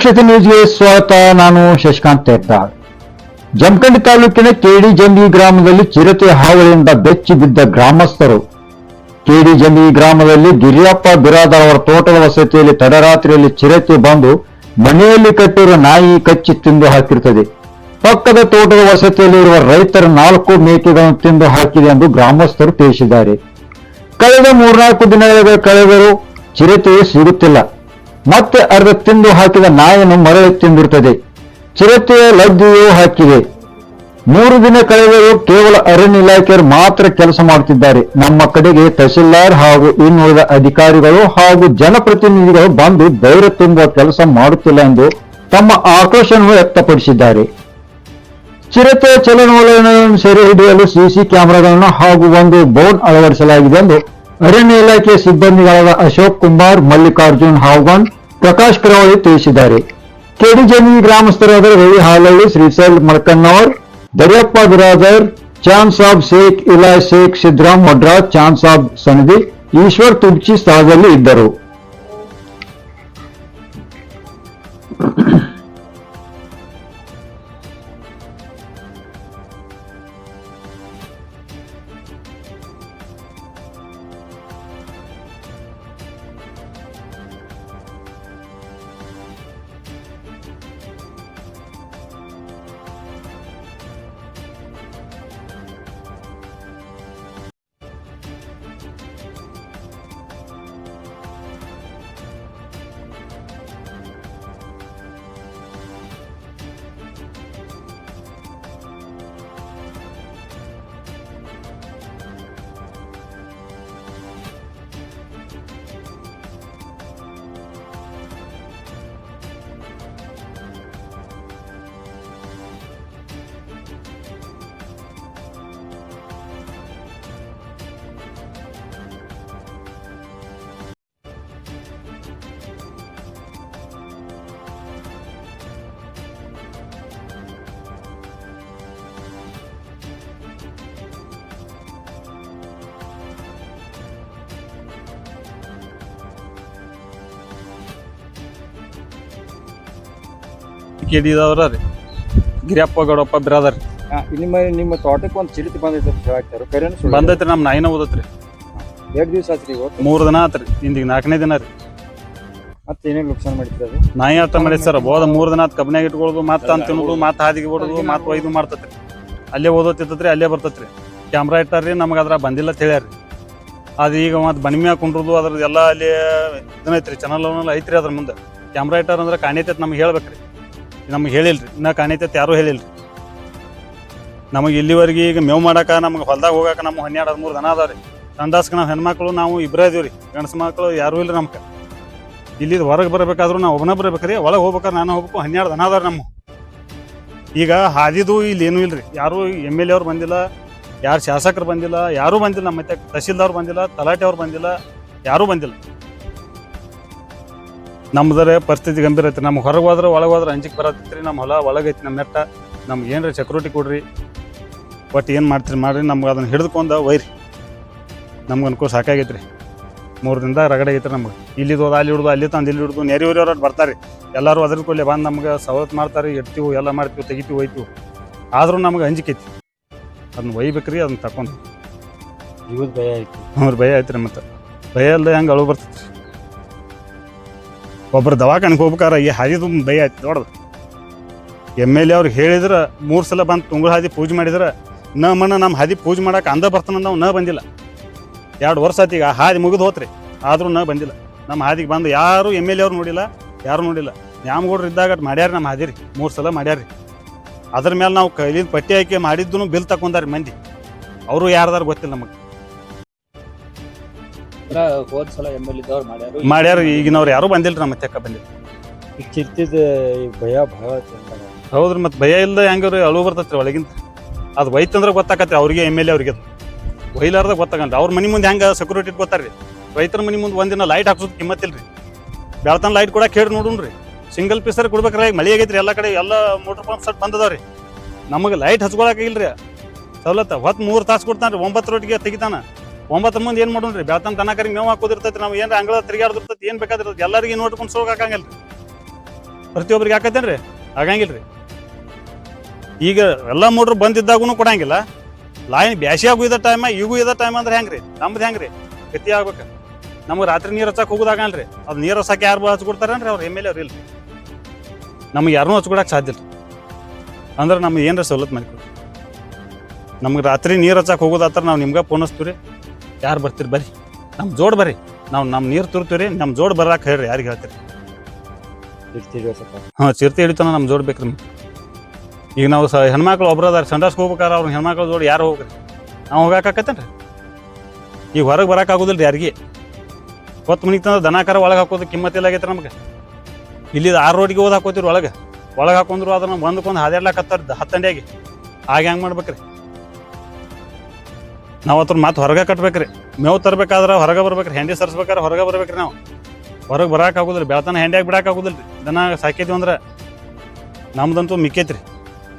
ಸುರಕ್ಷಿತ ನ್ಯೂಸ್ಗೆ ಸ್ವಾಗತ. ನಾನು ಶಶಿಕಾಂತ್ ಹೆಗ್ದಾಳ್. ಜಮಖಂಡಿ ತಾಲೂಕಿನ ಕೆಡಿಜಂಬಿ ಗ್ರಾಮದಲ್ಲಿ ಚಿರತೆ ಹಾವಳಿಯಿಂದ ಬೆಚ್ಚಿ ಬಿದ್ದ ಗ್ರಾಮಸ್ಥರು. ಕೆಡಿಜಂಬಿ ಗ್ರಾಮದಲ್ಲಿ ಗಿರಿಯಪ್ಪ ಬಿರಾದರ್ ಅವರ ತೋಟದ ವಸತಿಯಲ್ಲಿ ತಡರಾತ್ರಿಯಲ್ಲಿ ಚಿರತೆ ಬಂದು ಮನೆಯಲ್ಲಿ ಕಟ್ಟಿರುವ ನಾಯಿ ಕಚ್ಚಿ ತಿಂದು ಹಾಕಿರುತ್ತದೆ. ಪಕ್ಕದ ತೋಟದ ವಸತಿಯಲ್ಲಿರುವ ರೈತರ 4 ಮೇಕೆಗಳನ್ನು ತಿಂದು ಹಾಕಿದೆ ಎಂದು ಗ್ರಾಮಸ್ಥರು ತಿಳಿಸಿದ್ದಾರೆ. ಕಳೆದ 3-4 ದಿನಗಳ ಕಳೆದರೂ ಚಿರತೆಯು ಸಿಗುತ್ತಿಲ್ಲ. ಮತ್ತೆ ಅರ್ಧ ತಿಂದು ಹಾಕಿದ ನಾಯನ್ನು ಮರಳಿ ತಿಂದಿರುತ್ತದೆ. ಚಿರತೆಯ ಲದ್ದಿಯೂ ಹಾಕಿದೆ. 3 ದಿನ ಕಳೆದರೂ ಕೇವಲ ಅರಣ್ಯ ಇಲಾಖೆಯವರು ಮಾತ್ರ ಕೆಲಸ ಮಾಡುತ್ತಿದ್ದಾರೆ. ನಮ್ಮ ಕಡೆಗೆ ತಹಸೀಲ್ದಾರ್ ಹಾಗೂ ಇನ್ನುಳಿದ ಅಧಿಕಾರಿಗಳು ಹಾಗೂ ಜನಪ್ರತಿನಿಧಿಗಳು ಬಂದು ಧೈರ್ಯ ತುಂಬುವ ಕೆಲಸ ಮಾಡುತ್ತಿಲ್ಲ ಎಂದು ತಮ್ಮ ಆಕ್ರೋಶವನ್ನು ವ್ಯಕ್ತಪಡಿಸಿದ್ದಾರೆ. ಚಿರತೆಯ ಚಲನವಲನಗಳನ್ನು ಸೆರೆ ಹಿಡಿಯಲು ಸಿಸಿ ಕ್ಯಾಮೆರಾಗಳನ್ನು ಹಾಗೂ ಒಂದು ಬೋರ್ಡ್ ಅಳವಡಿಸಲಾಗಿದೆ ಎಂದು ಅರಣ್ಯ ಇಲಾಖೆಯ ಸಿಬ್ಬಂದಿಗಳಾದ ಅಶೋಕ್ ಕುಮಾರ್, ಮಲ್ಲಿಕಾರ್ಜುನ್ ಹಾವ್ಗನ್, ಪ್ರಕಾಶ್ ಕರಾವಳಿ ತಿಳಿಸಿದ್ದಾರೆ. ಕೆಡಿಜಂಬಿ ಗ್ರಾಮಸ್ಥರಾದ ರವಿ ಹಾಲಳ್ಳಿ, ಶ್ರೀಶೈಲ್ ಮಲ್ಕನ್ನವರ್, ದರಿಯಪ್ಪ ಬಿರಾದರ್, ಚಾಂದ್ ಸಾಬ್ ಶೇಖ್, ಇಲಾ ಶೇಖ್, ಸಿದ್ದರಾಮ್ ವಡ್ರಾಜ್, ಚಾಂದ್ ಸಾಬ್ ಸನದಿ, ಈಶ್ವರ್ ತುಬ್ಚಿ ಸ್ಥಳದಲ್ಲಿ ಇದ್ದರು. ಕೆಡಿದವ್ರ ರೀ ಗಿರಿಯಪ್ಪ ಗೌಡಪ್ಪ ಬ್ರದರ್. ನಿಮ್ಮ ತೋಟಕ್ಕೆ ಒಂದು ಚಿರತೆ ಬಂದೈತೆ ಅಂತ ಹೇಳ್ತಾರೆ. ಬಂದೈತ್ರಿ, ನಮ್ಮ ನಾಯಿನ ಓದತ್ರಿ. 2 ದಿವಸ ಆತ್ರಿ ಇವತ್ತು. 3 ದಿನ ಆತ್ರಿ, ಇಂದಿಗೆ 4ನೇ ದಿನ ರೀ. ಮತ್ತೆ ಏನೇನು ನುಕ್ಸಾನ ಮಾಡಿದ್ರಿ ಅದು? ನಾಯಿ ಆಟ ಮಾಡಿ ಸರ್, ಹೋದ 3 ದಿನ ಆತ್ ಕಬ್ನ್ಯಾಗ ಇಟ್ಕೊಳ್ಳೋದು, ಮತ್ತೆ ಅಂತ ತಿನ್ನೋದು, ಮತ್ತೆ ಹಾದಿಗೆ ಬಿಡೋದು, ಮತ್ತೆ ಒಯ್ದು ಮಾಡ್ತತ್ರಿ. ಅಲ್ಲೇ ಓದೋತಿರ್ತತ್ರಿ, ಅಲ್ಲೇ ಬರ್ತತ್ರಿ. ಕ್ಯಾಮ್ರಾ ಇಟ್ಟಾರ್ರಿ, ನಮ್ಗೆ ಅದ್ರ ಬಂದಿಲ್ಲ ಅಂತ ಹೇಳ್ಯಾರಿ. ಅದು ಈಗ ಮತ್ತೆ ಬಣಿಮ್ಯಾ ಕುಂಡ್ರದು ಅದ್ರದ್ದು ಎಲ್ಲ ಅಲ್ಲಿ ಇದನ್ನೈತ್ರಿ, ಚಾನಲ್ ಐತ್ರಿ. ಅದ್ರ ಮುಂದೆ ಕ್ಯಾಮ್ರಾ ಇಟ್ಟಾರ ಅಂದ್ರೆ ಕಾಣೈತೈತೆ, ನಮ್ಗೆ ಹೇಳ್ಬೇಕ್ರಿ. ನಮ್ಗೆ ಹೇಳಿಲ್ರಿ, ಇನ್ನ ಕಾಣೈತೈತೆ ಯಾರೂ ಹೇಳಿಲ್ರಿ ನಮಗೆ ಇಲ್ಲಿವರೆಗೆ. ಈಗ ಮೇವು ಮಾಡಾಕ ನಮ್ಗೆ ಹೊಲ್ದಾಗ ಹೋಗಾಕ ನಮ್ಮ 12-13 ದನ ಅದಾವ್ರಿ. ಸಂಡಾಸ್ಕ ನಾವು ಹೆಣ್ಮಕ್ಳು ನಾವು ಇಬ್ಬರೇ ಇದೀವ್ರಿ, ಗಂಡಸ ಮಕ್ಕಳು ಯಾರೂ ಇಲ್ರಿ. ನಮ್ಗೆ ಇಲ್ಲಿ ಹೊರಗೆ ಬರಬೇಕಾದ್ರೂ ನಾವು ಒಬ್ಬನ ಬರ್ಬೇಕ್ರಿ, ಒಳಗೆ ಹೋಗ್ಬೇಕಾದ್ರೆ ನಾನು ಹೋಗ್ಬೇಕು. 12 ದನ ಅದಾವ್ರಿ ನಮ್ಮ. ಈಗ ಹಾದಿದು ಇಲ್ಲಿ ಏನೂ ಇಲ್ರಿ. ಯಾರು MLA ಅವ್ರು ಬಂದಿಲ್ಲ, ಯಾರು ಶಾಸಕರು ಬಂದಿಲ್ಲ, ಯಾರೂ ಬಂದಿಲ್ಲ. ಮತ್ತೆ ತಹಸೀಲ್ದಾರ್ ಬಂದಿಲ್ಲ, ತಲಾಟೆ ಅವ್ರು ಬಂದಿಲ್ಲ, ಯಾರೂ ಬಂದಿಲ್ಲ. ನಮ್ದರೆ ಪರಿಸ್ಥಿತಿ ಗಂಭೀರ ಐತ್ರಿ. ನಮ್ಗೆ ಹೊರಗೆ ಹೋದ್ರೆ ಒಳಗೆ ಹೋದ್ರೆ ಅಂಜಿಕೆ ಬರತ್ತೈತ್ರಿ. ನಮ್ಮ ಹೊಲ ಒಳಗೈತಿ, ನಮ್ಮ ನೆಟ್ಟ. ನಮ್ಗೆ ಏನ್ರಿ ಸೆಕ್ಯೂರಿಟಿ ಕೊಡ್ರಿ, ಬಟ್ ಏನು ಮಾಡ್ತೀರಿ ಮಾಡ್ರಿ. ನಮ್ಗೆ ಅದನ್ನು ಹಿಡಿದುಕೊಂಡು ಒಯ್ರಿ. ನಮ್ಗೆ ಅನ್ಕೋ ಸಾಕಾಗೈತ್ರಿ. 3 ದಿನದಾಗ ರಗಡೆ ಐತ್ರಿ ನಮ್ಗೆ. ಇಲ್ಲಿದು ಹೋದ ಅಲ್ಲಿ ಹಿಡಿದು, ಅಲ್ಲಿ ತಂದು ಇಲ್ಲಿ ಹಿಡಿದು, ನೆರೆಯೂರವ್ರು ಬರ್ತಾರೆ ಎಲ್ಲರೂ. ಅದ್ರ ಕೊಲ್ಲಿ ಬಂದು ನಮ್ಗೆ ಸವಲತ್ತು ಮಾಡ್ತಾರೆ, ಇಡ್ತೀವಿ, ಎಲ್ಲ ಮಾಡ್ತೀವಿ, ತೆಗಿತೀವಿ, ಒಯ್ತೀವಿ. ಆದ್ರೂ ನಮ್ಗೆ ಅಂಜಿಕೈತಿ. ಅದನ್ನ ಒಯ್ಬೇಕ್ರಿ, ಅದನ್ನ ತಕೊಂಡು. ಇವತ್ತು ಭಯ ಐತಿ. ಭಯ ಐತ್ರಿ. ಮತ್ತು ಭಯ ಅಲ್ಲದೆ ಹೆಂಗೆ ಅಳು ಬರ್ತೈತ್ರಿ. ಒಬ್ಬರು ದವಾಖಾನೆಗೆ ಹೋಗ್ಬೇಕಾರೆ ಈ ಹಾದಿದು ಭಯ ಆಯ್ತು ದೊಡ್ಡದು. MLA ಅವ್ರು ಹೇಳಿದ್ರೆ 3 ಸಲ ಬಂದು ತುಂಗಳ ಹಾದಿ ಪೂಜೆ ಮಾಡಿದ್ರೆ ನಮ್ಮ ಹಾದಿ ಪೂಜೆ ಮಾಡಕ್ಕೆ ಅಂದ ಬರ್ತಾನಂದ ನಾವು ಬಂದಿಲ್ಲ. 2 ವರ್ಷ ಆಯ್ತು ಈಗ ಹಾದಿ ಮುಗಿದು ಹೋತ್ರಿ, ಆದ್ರೂ ಬಂದಿಲ್ಲ. ನಮ್ಮ ಹಾದಿಗೆ ಬಂದು ಯಾರು MLA ಅವ್ರು ನೋಡಿಲ್ಲ, ಯಾರು ನೋಡಿಲ್ಲ. ನ್ಯಾಮಗೌಡ್ರು ಇದ್ದಾಗ ಮಾಡ್ಯಾರ ನಮ್ಮ ಹಾದಿ ರೀ, 3 ಸಲ ಮಾಡ್ಯಾರ್ರಿ. ಅದ್ರ ಮೇಲೆ ನಾವು ಕೈಲಿಂದ ಪಟ್ಟಿ ಹಾಕಿ ಮಾಡಿದ್ದು ಬಿಲ್ ತಕೊಂಡಾರಿ ಮಂದಿ. ಅವರು ಯಾರ್ದಾರು ಗೊತ್ತಿಲ್ಲ ನಮಗೆ. ಹೋದ ಸಲ MLA ಇದ್ದವ್ರು ಮಾಡ್ಯಾರ, ಈಗಿನವ್ರು ಯಾರು ಬಂದಿಲ್ರಿ. ನಮ್ಮ ತೆಕ್ಕ ಬಂದಿಲ್ಲ. ಚಿರ್ತಿದ ಭಯ ಭಾಳ. ಹೌದ್ರಿ, ಮತ್ತೆ ಭಯ ಇಲ್ಲದ ಹೆಂಗ್ರಿ ಅಳು ಬರ್ತೈತ್ರಿ ಒಳಗಿಂದ. ಅದು ಒಯ್ತಂದ್ರೆ ಗೊತ್ತಾಕತ್ರಿ ಅವ್ರಿಗೆ, MLA ಅವ್ರಿಗೆ. ಅದು ಒಯ್ಲಾರ್ದ ಗೊತ್ತಾಗಲ್ರಿ. ಅವ್ರ ಮನೆ ಮುಂದೆ ಹೆಂಗೆ ಸೆಕ್ಯೂರಿಟಿ ಗೊತ್ತಾರ್ರಿ. ರೈತರ ಮನೆ ಮುಂದೆ ಒಂದಿನ ಲೈಟ್ ಹಾಕ್ಸೋದು ಕಿಮ್ಮತ್ತಿಲ್ರಿ. ಬೆಳತನ ಲೈಟ್ ಕೊಡಕ್ಕೆ ಹೇಳಿ ನೋಡ್ರಿ. ಸಿಂಗಲ್ ಪೀಸರ್ ಕೊಡ್ಬೇಕ್ರಿ. ಮಳೆ ಆಗೈತ್ರಿ, ಎಲ್ಲ ಕಡೆ ಎಲ್ಲ ಮೋಟರ್ ಪಂಪ್ ಸೆಟ್ ಬಂದದಾವ್ರಿ. ನಮಗೆ ಲೈಟ್ ಹಚ್ಕೊಳಕ್ ಇಲ್ರಿ ಸವಲತ್ತ. ಹೊತ್ತು 3 ತಾಸು ಕೊಡ್ತಾನ್ರಿ. 9 ರೊಟ್ಟಿಗೆ ತೆಗಿತಾನ. 9 ಮುಂದೆ ಏನು ಮಾಡೋಣ್ರಿ? ಬೆಳತನ ದನಕರಿಗೆ ಮೇವು ಹಾಕೋದಿರ್ತೈತಿ. ನಾವು ಏನಾರ ಅಂಗಳ ತಿರುಗಾಡ್ದಿರ್ತೈತಿ, ಏನು ಬೇಕಾದಿರ್ತೈತಿ. ಎಲ್ಲರಿಗೆ ನೋಡ್ಕೊಂಡು ಸೋಗಾಕಂಗಿಲ್ರಿ. ಪ್ರತಿಯೊಬ್ಬರಿಗೆ ಹಾಕತ್ತೇನ್ರಿ ಆಗಂಗಿಲ್ರಿ. ಈಗ ಎಲ್ಲ ಮೋಟ್ರ್ ಬಂದಿದ್ದಾಗೂ ಕೊಡಂಗಿಲ್ಲ. ಲೈನ್ ಬ್ಯಾಸಿಯಾಗೂ ಇದ ಟೈಮ್ ಈಗೂ ಇದ ಟೈಮ್ ಅಂದ್ರೆ ಹೆಂಗ್ರಿ? ನಮ್ದು ಹೆಂಗ್ರಿ ಗತಿ ಆಗ್ಬೇಕು? ನಮ್ಗೆ ರಾತ್ರಿ ನೀರು ಹಚ್ಚಕ್ಕೆ ಹೋಗೋದಾಗಲ್ರಿ. ಅದು ನೀರು ಹಚ್ಚಕ್ಕೆ ಯಾರು ಹಚ್ಕೊಡ್ತಾರೇನ್ರಿ? ಅವ್ರು MLA ಅವ್ರು ಇಲ್ರಿ. ನಮ್ಗೆ ಯಾರನ್ನೂ ಹಚ್ಕೊಡಕ್ಕೆ ಸಾಧ್ಯ ಇಲ್ಲ. ಅಂದ್ರೆ ನಮ್ಗೆ ಏನ್ರ ಸವಲತ್ತು ಮಾಡಿಕೊಡ್ರಿ. ನಮ್ಗೆ ರಾತ್ರಿ ನೀರು ಹಚ್ಚಕ್ಕೆ ಹೋಗೋದಾತ್ರ ನಾವು ನಿಮ್ಗೆ ಫೋನ್ ಹಚ್ತೀವಿ ರೀ. ಯಾರು ಬರ್ತೀರಿ ಬರ್ರಿ, ನಮ್ಮ ಜೋಡ್ ಬರ್ರಿ, ನಮ್ಮ ನೀರು ತುರ್ತೀವಿ ರೀ. ನಮ್ಮ ಜೋಡ್ ಬರಕ್ಕೆ ಹೇಳ್ರಿ, ಯಾರಿಗೆ ಹೇಳ್ತೀರಿ? ಹಾಂ, ಚಿರತೆ ಹಿಡಿತಾನ ನಮ್ಮ ಜೋಡ್ ಬೇಕ್ರಿ. ಈಗ ನಾವು ಹೆಣ್ಮಕ್ಳು ಒಬ್ರು ಅದಾರ ಸಂಡಾಸ್ಗೆ ಹೋಗ್ಬೇಕಾರೆ ಅವ್ರ ಹೆಣ್ಮಕ್ಳು ಜೋಡಿ ಯಾರು ಹೋಗ್ರಿ? ನಾವು ಹೋಗಾಕತ್ತೇನ್ರಿ? ಈಗ ಹೊರಗೆ ಬರಕ್ಕೆ ಆಗೋದಿಲ್ಲ ರೀ ಯಾರಿಗೆ. ಹೊತ್ತು ಮನಿತಂದ್ರೆ ದನ ಕರ ಒಳಗೆ ಹಾಕೋದು ಕಿಮ್ಮತ್ತಿಲ್ಲ ಆಗೈತೆ ನಮ್ಗೆ. ಇಲ್ಲಿ 6 ರೋಡಿಗೆ ಓದ್ ಹಾಕೋತಿರಿ ಒಳಗೆ ಹಾಕೊಂಡ್ರು ಅದನ್ನ ಒಂದಕ್ಕೊಂದು ಹಾದ್ಯಾಡ್ಲಾಕತ್ತಾರ 10 ಅಂಡಿಯಾಗಿ. ಆಗ ಹೆಂಗೆ ಮಾಡ್ಬೇಕ್ರಿ? ನಾವು ಅದ್ರ ಮಾತು ಹೊರಗೆ ಕಟ್ಬೇಕ್ರಿ. ಮೇವು ತರ್ಬೇಕಾದ್ರೆ ಹೊರಗೆ ಬರ್ಬೇಕ್ರಿ, ಹೆಂಡಿ ಸರ್ಸ್ಬೇಕಾದ್ರೆ ಹೊರಗೆ ಬರ್ಬೇಕ್ರಿ. ನಾವು ಹೊರಗೆ ಬರಕ್ಕೆ ಆಗೋದಿಲ್ಲ, ಬೆಳತನ ಹೆಂಡಿಯಾಗಿ ಬಿಡಕ್ಕೆ ಆಗೋದಿಲ್ಲ ರೀ. ದನ ಸಾಕಿದ್ವಿ ಅಂದ್ರೆ ನಮ್ದಂತೂ ಮಿಕ್ಕೈತ್ರಿ.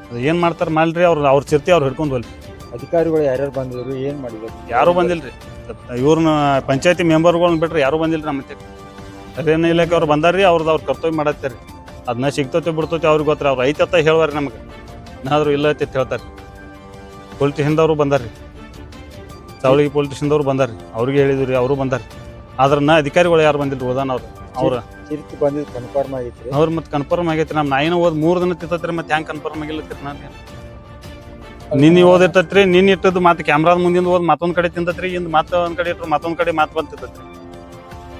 ಅದು ಏನು ಮಾಡ್ತಾರೆ ಮಾಡ್ರಿ, ಅವ್ರ ಚಿರ್ತಿ ಅವ್ರು ಹಿಡ್ಕೊಂಡು ಹೋಲ್ರಿ. ಅಧಿಕಾರಿಗಳು ಯಾರ್ಯಾರು ಬಂದಿದ್ರು, ಏನ್ ಮಾಡಿದ್ರು? ಯಾರೂ ಬಂದಿಲ್ರಿ. ಇವ್ರನ್ನ ಪಂಚಾಯತಿ ಮೆಂಬರ್ಗಳನ್ನ ಬಿಟ್ರೆ ಯಾರೂ ಬಂದಿಲ್ರಿ. ನಮ್ಮ ಅದೇನು ಇಲಾಖೆ ಅವ್ರು ಬಂದಾರ್ರಿ. ಅವ್ರ ಕರ್ತವ್ಯ ಮಾಡತ್ತಾರೆ. ಅದನ್ನ ಸಿಗ್ತೈತಿ ಬಿಡ್ತೈತಿ ಅವ್ರಿಗೆ ಗೊತ್ತರ. ಅವ್ರು ಐತತ್ತ ಹೇಳುವಾರಿ ನಮ್ಗೆ, ಏನಾದ್ರು ಇಲ್ಲ ಅಂತ ಹೇಳ್ತಾರೆ. ಪೊಲಿಟಿಷನ್ದವರು ಬಂದಾರ್ರಿ, ಸಾವಳಿಗೆ ಪೊಲಿಟಿಷನ್ದವ್ರು ಬಂದಾರ್ರಿ. ಅವ್ರಿಗೆ ಹೇಳಿದ್ರಿ, ಅವರು ಬಂದಾರ್ರಿ. ಆದ್ರೆ ಅಧಿಕಾರಿಗಳು ಯಾರು ಬಂದಿಲ್ರಿ. ಅವ್ರ ಚಿರತೆ ಬಂದಿದ್ದು ಕನ್ಫರ್ಮ್ ಆಗೈತ್ರಿ. ಅವ್ರು ಮತ್ತೆ ಕನ್ಫರ್ಮ್ ಆಗೈತ್ರಿ. ನಮ್ಮ ನಾಯಿನ 3 ದಿನ ತಿಂತತ್ರಿ. ಮತ್ತೆ ಹೆಂಗೆ ಕನ್ಫರ್ಮ್ ಆಗಿಲ್ಲತ್ರಿ? ನಾನು ನಿನ್ನೆ ಓದಿರ್ತೈತ್ರಿ. ನಿನ್ನೆ ಇಟ್ಟದ್ದು ಮತ್ತೆ ಕ್ಯಾಮ್ರಾದ ಮುಂದಿಂದ ಓದ್ ಮತ್ತೊಂದ್ ಕಡೆ ತಿಂತತ್ರಿ. ಇಂದ ಮತ್ತೆ ಒಂದ್ ಕಡೆ ಇಟ್ಟರು ಮತ್ತೊಂದ್ ಕಡೆ ಮತ್ತೆ ಬಂದು ತಿಂತತ್ರಿ.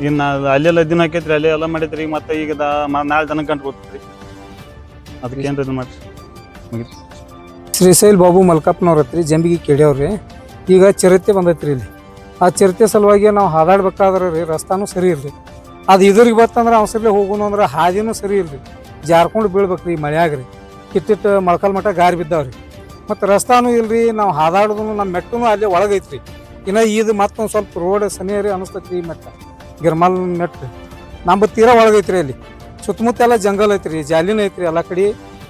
ಇನ್ನು ಅಲ್ಲೆಲ್ಲ ದಿನ ಹಾಕೈತ್ರಿ, ಅಲ್ಲೇ ಎಲ್ಲ ಮಾಡಿದ್ರಿ. ಮತ್ತೆ ಈಗ ನಾಳೆ ದನಕ್ಕೆ ಗಂಟು ಹೋಗ್ತೈತ್ರಿ. ಅದಕ್ಕೆ ಏನ್ರಿ ಇದು ಮಾಡ್ರಿ. ಶ್ರೀಶೈಲ್ ಬಾಬು ಮಲ್ಕಪ್ಪನವ್ರ ಹತ್ರಿ ಜಂಬಿಗೆ ಕೇಳ್ಯಾವ್ರಿ. ಈಗ ಚಿರತೆ ಬಂದೈತ್ರಿ ಇಲ್ಲಿ. ಆ ಚಿರತೆ ಸಲುವಾಗಿ ನಾವು ಹಾದಾಡ್ಬೇಕಾದ್ರೆ ರೀ ರಸ್ತಾನು ಸರಿ ಇಲ್ರಿ. ಅದು ಇದ್ರಿಗೆ ಬತ್ತಂದ್ರೆ ಅವಸರಲ್ಲೇ ಹೋಗೋಣ ಅಂದ್ರೆ ಹಾದಿನೂ ಸರಿ ಇಲ್ರಿ. ಜಾರ್ಕೊಂಡು ಬೀಳ್ಬೇಕ್ರಿ ಈ ಮಳೆಯಾಗ್ರಿ. ಕಿಟ್ಟಿಟ್ಟು ಮೊಳಕಾಲ್ ಮಠ ಗಾರಿ ಬಿದ್ದಾವ್ರಿ. ಮತ್ತು ರಸ್ತಾನು ಇಲ್ರಿ. ನಾವು ಹಾದಾಡೋದು ನಮ್ಮ ಮೆಟ್ಟನು ಅಲ್ಲೇ ಒಳಗೈತ್ರಿ. ಇನ್ನು ಇದು ಮತ್ತೊಂದು ಸ್ವಲ್ಪ ರೋಡ್ ಸನಿಯರಿ ಅನಿಸ್ತೈತಿ. ಈ ಮೆಟ್ಟ ಗಿರ್ಮಲ್ ಮೆಟ್ರಿ ನಮ್ಮ ತೀರಾ ಒಳಗೈತ್ರಿ. ಅಲ್ಲಿ ಸುತ್ತಮುತ್ತ ಎಲ್ಲ ಜಂಗಲ್ ಐತ್ರಿ, ಜಾಲಿನ ಐತ್ರಿ, ಎಲ್ಲ ಕಡೆ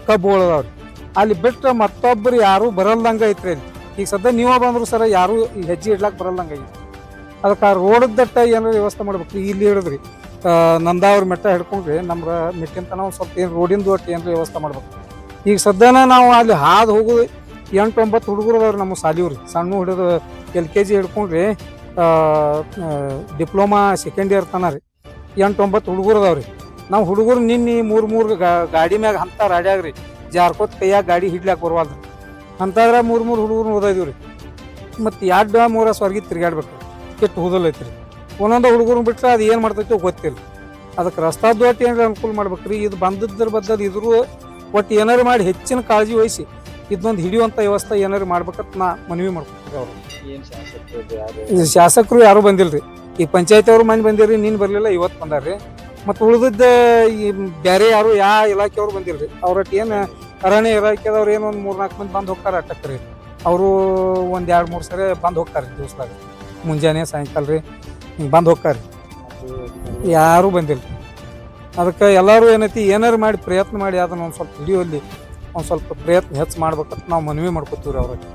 ಕಬ್ಬು ಅದಾವ್ರಿ. ಅಲ್ಲಿ ಬಿಟ್ಟರೆ ಮತ್ತೊಬ್ಬರು ಯಾರೂ ಬರಲ್ದಂಗೆ ಐತ್ರಿ ಅಲ್ಲಿ. ಈಗ ಸದ್ಯ ನೀವ ಬಂದ್ರು ಸರ ಯಾರು ಹೆಜ್ಜೆ ಇಡ್ಲಾಕ್ ಬರಲ್ದಂಗೆ ಐತಿ. ಅದಕ್ಕೆ ಆ ರೋಡ್ ದಟ್ಟ ಏನಾರು ವ್ಯವಸ್ಥೆ ಮಾಡ್ಬೇಕು. ಇಲ್ಲಿ ಹಿಡಿದ್ರಿ ನಂದಾವ್ರ ಮೆಟ್ಟ ಹಿಡ್ಕೊಂಡ್ರಿ ನಮ್ಮ ಮೆಟ್ಟಿಂತ ನಾವು ಸ್ವಲ್ಪ ಏನು ರೋಡಿಂದು ಒಟ್ಟು ಏನಾರು ವ್ಯವಸ್ಥೆ ಮಾಡ್ಬೇಕು. ಈಗ ಸದ್ಯನ ನಾವು ಅಲ್ಲಿ ಹಾದು ಹೋಗೋದು 8-9 ಹುಡುಗರು ಅದಾವ್ರಿ ನಮ್ಮ ಸಾಲಿವ್ರಿ. ಸಣ್ಣ ಹಿಡಿದು LKG ಹಿಡ್ಕೊಂಡ್ರಿ ಡಿಪ್ಲೊಮಾ ಸೆಕೆಂಡ್ ಇಯರ್ ತನ ರೀ 8-9 ಹುಡುಗರು ಅದಾವ್ರಿ. ನಾವು ಹುಡುಗರು ನಿನ್ನೆ 3 ಗಾಡಿ ಮ್ಯಾಗ ಅಂತ ರಾಡ್ಯಾಗ್ರಿ ಜಾರ್ಕೋತ್ ಕೈಯಾಗ ಗಾಡಿ ಹಿಡ್ಲಾಕ್ ಬರ್ವಾಲ್ರಿ. ಅಂತಾದ್ರೆ 3 ಹುಡುಗರು ಓದಾಯ್ದಿವ್ರಿ. ಮತ್ತು 2-3 ಸ್ವರ್ಗಿ ತಿರ್ಗಾಡ್ಬೇಕು. ಕೆಟ್ಟು ಹೋದಲ್ಲೈತ್ರಿ. ಒಂದೊಂದು ಹುಡುಗರು ಬಿಟ್ರೆ ಅದು ಏನು ಮಾಡ್ತೈತೋ ಗೊತ್ತಿಲ್ಲ. ಅದಕ್ಕೆ ರಸ್ತಾದ್ದು ಒಟ್ಟು ಏನಾರು ಅನುಕೂಲ ಮಾಡ್ಬೇಕ್ರಿ. ಇದು ಬಂದದ್ರ ಬದ್ದಲ್ ಇದ್ರು ಒಟ್ಟು ಏನಾರು ಮಾಡಿ ಹೆಚ್ಚಿನ ಕಾಳಜಿ ವಹಿಸಿ ಇದೊಂದು ಹಿಡಿಯುವಂಥ ವ್ಯವಸ್ಥೆ ಏನಾರು ಮಾಡ್ಬೇಕಂತ ನಾ ಮನವಿ ಮಾಡ್ಕೊತೀವಿ. ಅವರು ಶಾಸಕರು ಯಾರೂ ಬಂದಿಲ್ರಿ. ಈ ಪಂಚಾಯತಿ ಅವ್ರು ಮನೆ ಬಂದಿರ್ರಿ, ನೀನು ಬರಲಿಲ್ಲ, ಇವತ್ತು ಬಂದಾರ್ರಿ. ಮತ್ತು ಉಳಿದಿದ್ದ ಈ ಬೇರೆ ಯಾರು ಇಲಾಖೆಯವ್ರು ಬಂದಿಲ್ರಿ. ಅವ್ರಟ್ಟು ಏನು ಅರಣ್ಯ ಇಲಾಖೆದವ್ರು ಏನು ಒಂದು 3-4 ಮಂದಿ ಬಂದು ಹೋಗ್ತಾರೆ ಅಟ್ಟಕ್ರಿ. ಅವರು ಒಂದು 2-3 ಸರಿ ಬಂದು ಹೋಗ್ತಾರೆ ದಿವಸದಾಗ, ಮುಂಜಾನೆ ಸಾಯಂಕಾಲ ರೀ ಹಿಂಗೆ ಬಂದು ಹೋಗ್ತಾರೆ. ಯಾರೂ ಬಂದಿಲ್ಲ. ಅದಕ್ಕೆ ಎಲ್ಲರೂ ಏನೈತಿ ಏನಾರು ಮಾಡಿ ಪ್ರಯತ್ನ ಮಾಡಿ ಅದನ್ನು ಒಂದು ಸ್ವಲ್ಪ ಹಿಡಿಯುವಲ್ಲಿ ಒಂದು ಸ್ವಲ್ಪ ಪ್ರಯತ್ನ ಹೆಚ್ಚು ಮಾಡ್ಬೇಕಂತ ನಾವು ಮನವಿ ಮಾಡ್ಕೊತೀವಿ ರೀ ಅವ್ರಿಗೆ.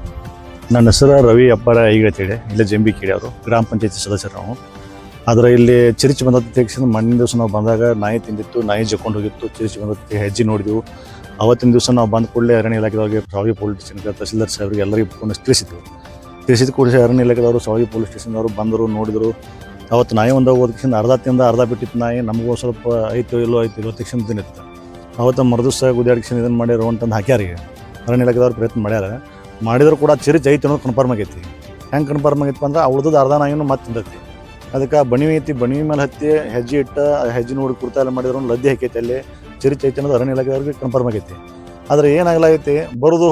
ನನ್ನ ಹೆಸರು ರವಿ ಅಪ್ಪಾರ ಈಗತ್ತೇಳಿ, ಇಲ್ಲೇ ಜಂಬಿ ಕಿಡಿಯವರು, ಗ್ರಾಮ ಪಂಚಾಯತಿ ಸದಸ್ಯರು ನಾವು. ಆದರೆ ಇಲ್ಲಿ ಚಿರಿಚಿ ಬಂದ ತಕ್ಷಣ ಮಣ್ಣಿನ ದಿವಸ ನಾವು ಬಂದಾಗ ನಾಯಿ ತಿಂದಿತ್ತು, ನಾಯಿ ಜಕ್ಕೊಂಡು ಹೋಗಿತ್ತು. ಚಿರಿಚಿ ಬಂದ ಹೆಜ್ಜೆ ನೋಡಿದೆವು. ಅವತ್ತಿನ ದಿವಸ ನಾವು ಬಂದ ಕೂಡಲೇ ಅರಣ್ಯ ಇಲಾಖೆದವ್ರಿಗೆ, ಸಾವಗಿ ಪೊಲೀಸ್ ಸ್ಟೇಷನ್ಗೆ, ತಹಸೀಲ್ದಾರ್ ಸಾಹೇಬ್ರಿಗೆ ಎಲ್ಲರಿಗೂ ಫೋನ್ ತಿಳಿಸಿದ ಕೂಡಲೇ ಅರಣ್ಯ ಇಲಾಖೆದವರು ಸಾವಗಿ ಪೊಲೀಸ್ ಸ್ಟೇಷನ್ದವರು ಬಂದರು, ನೋಡಿದರು. ಅವತ್ತು ನಾಯಿ ಒಂದು ಓದಕ್ಕಿಂತ ಅರ್ಧ ಬಿಟ್ಟಿತ್ತು ನಾಯಿ. ನಮಗೂ ಸ್ವಲ್ಪ ಐತೋ ಇಲ್ಲೋ ತಕ್ಷಣ ತಿನ್ನಿತ್ತು. ಅವತ್ತು ಮರದಿವ್ಸ ಗುದ್ದಾಡಿಕ್ಷನ್ ಇದನ್ನು ಮಾಡಿ ರೌಂಡ್ ತಂದು ಹಾಕ್ಯಾರ. ಅರಣ್ಯ ಇಲಾಖೆದವ್ರು ಪ್ರಯತ್ನ ಮಾಡಿದ್ರು ಕೂಡ ಚಿರಿಚಿ ಐತಿ ಅನ್ನೋದು ಕನ್ಫರ್ಮ್ ಆಗೈತಿ. ಹೆಂಗೆ ಕನ್ಫರ್ಮ್ ಆಗೈತಿ ಅಂದ್ರೆ ಉಳಿದದ್ದು ಅರ್ಧ ನಾಯಿನೂ ಮತ್ತೆ ತಿಂದೈತಿ. ಅದಕ್ಕೆ ಬಣಿವಿ ಐತಿ, ಬಣಿವಿ ಮೇಲೆ ಹತ್ತಿ ಹೆಜ್ಜೆ ಇಟ್ಟು ಹೆಜ್ಜೆ ನೋಡಿ ಕುರ್ತಾ ಎಲ್ಲ ಮಾಡಿದ್ರು ಲದ್ದಿ ಹಾಕೈತಿ. ಅಲ್ಲಿ ಚಿರಿಚಿ ಐತಿ ಅನ್ನೋದು ಅರಣ್ಯ ಇಲಾಖೆದವ್ರಿಗೆ ಕನ್ಫರ್ಮ್ ಆಗೈತಿ. ಆದರೆ ಏನಾಗಲಾಗೈತಿ, ಬರೋದು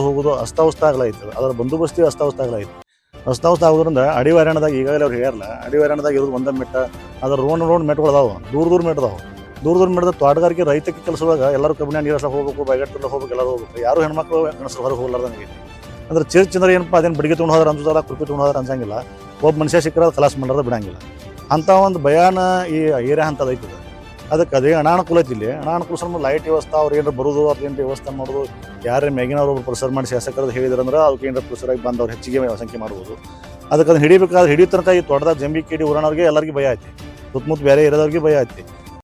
ಹೋಗೋದು ಅಸ್ತಾವಸ್ತ ಆಗ್ಲಾಯ್ತು. ಅದರ ಬಂದೋಬಸ್ತಿ ಅಸ್ತಾವಸ್ತ ಆಗ್ಲಾಯ್ತು. ಅಸ್ತಾವಸ್ತ ಆಗೋದ್ರಿಂದ ಅಡಿವಾರಣ್ಯದಾಗ ಈಗಾಗಲೇ ಅವ್ರಿಗೆ ಹೇರಲ್ಲ, ಅಡಿವಾರಣ್ಯದಾಗ ಇರೋದು ಒಂದೇ ಮೆಟ್ಟ. ಅದ್ರ ರೋಡ್ ಮೆಟ್ಗಳು ಅದಾವೆ, ದೂರ ಮೆಟ್ ಅದಾವೆ. ದೂರ ಮೆಟ್ಟದ ತೋಟಗಾರಿಕೆ ರೈತಕ್ಕೆ ಕೆಲಸದಾಗ ಎಲ್ಲರೂ ಕಬ್ಬಿನ ನೀರು ಹೋಗ್ಬೇಕು, ಬೈಗಟ್ಟಲ್ಲಿ ಹೋಗ್ಬೇಕು, ಎಲ್ಲರೂ ಹೋಗ್ಬೇಕು. ಯಾರು ಹೆಣ್ಮಕ್ಳು ಗಣಸರು ಹೊರಗೆ ಹೋಗ್ಲಾರ್ದಂಗೆ ಐತಿ. ಅಂದ್ರೆ ಚಿರ್ಚಿಂದ್ರೆ ಏನಪ್ಪ, ಅದೇನು ಬಡಿಗೆ ತೊಗೊಂಡು ಹೋದ್ರೆ ಅನ್ಸೋದಲ್ಲ, ಕುರ್ಪಿ ತೊಗೊಂಡು ಹೋದ್ರೆ ಅನ್ಸಂಗಿಲ್ಲ. ಒಬ್ಬ ಮನುಷ್ಯ ಸಿಕ್ಕರೆ ಕಲಾಸ ಮಾಡೋದು ಬಿಡಂಗಿಲ್ಲ. ಅಂಥ ಒಂದು ಭಯಾನ ಈ ಏರಿಯಾ ಅಂತದ ಐತಿ. ಅದಕ್ಕೆ ಅದೇ ಅನಾನುಕೂಲ ಐತಿ. ಇಲ್ಲಿ ಅನಾನುಕೂಲ ಸ್ವಲ್ಪ ಲೈಟ್ ವ್ಯವಸ್ಥೆ, ಅವ್ರು ಏನಾರು ಬರೋದು ಅದೇನು ವ್ಯವಸ್ಥೆ ಮಾಡೋದು, ಯಾರೇ ಮ್ಯಾಗಿನವ್ರು ಒಬ್ಬರು ಪ್ರೆಸರ್ ಮಾಡಿ ಶಾಸಕರದ್ದು ಹೇಳಿದ್ರಂದ್ರೆ ಅದಕ್ಕೆ ಏನಾರು ಪ್ರೆಸರಾಗಿ ಬಂದು ಅವ್ರು ಹೆಚ್ಚಿಗೆ ಸಂಖ್ಯೆ ಮಾಡ್ಬೋದು. ಅದಕ್ಕೆ ಅದನ್ನು ಹಿಡಿಬೇಕಾದ್ರೆ ಹಿಡಿಯೋ ತನಕ ಈ ತೋಟದಾಗ ಜಂಬಿ ಕಿಡಿ ಊರನವ್ರಿಗೆ ಎಲ್ಲರಿಗೂ ಭಯ ಐತಿ. ಸುತ್ತಮುತ್ತ ಬೇರೆ ಏರಿಯಾದವ್ರಿಗೆ ಭಯ ಐತಿ.